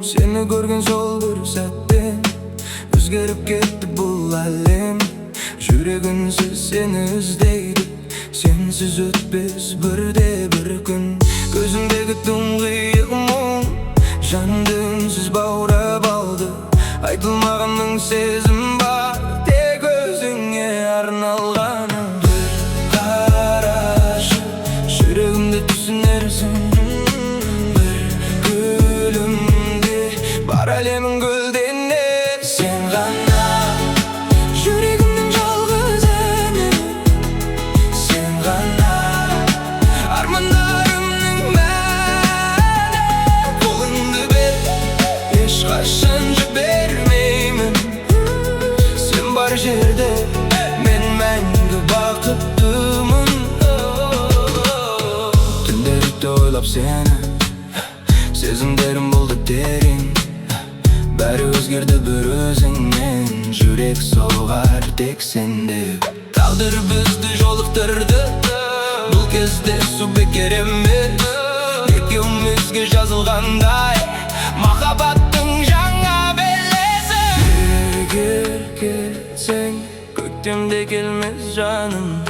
Seni көрген сол бір сәттен өзгеріп кетті бұл әлем. Жүрегінсіз сені іздейді, сенсіз өтпес бірде бір күн. Көзіңдегі тұңғиық мұң жанымды үнсіз баурап алды. Айтылмағанның сезім бар, тек өзіңе арналғаны. Бір қарашы жүрегімді түсінерсің, бар әлемің гүлденер. Сен ғана жүрегімнің жалғыз әні, сен ғана армандарымның мәні. Қолыңды бер, ешқашан жібермеймін. Сен бар жерде мен мәңгі бақыттымын. Түнделікті ойлап сені, сезімдерім болды терең. Бәрі өзгерді бір өзіңнен, жүрек соғар тек сенде. Тағдыр бізді жолықтырды, бұл кездесу бекер емес. Екеумізге жазылғандай махаббаттың жаңа белесі. Егер кетсең көктемде келмес жаным,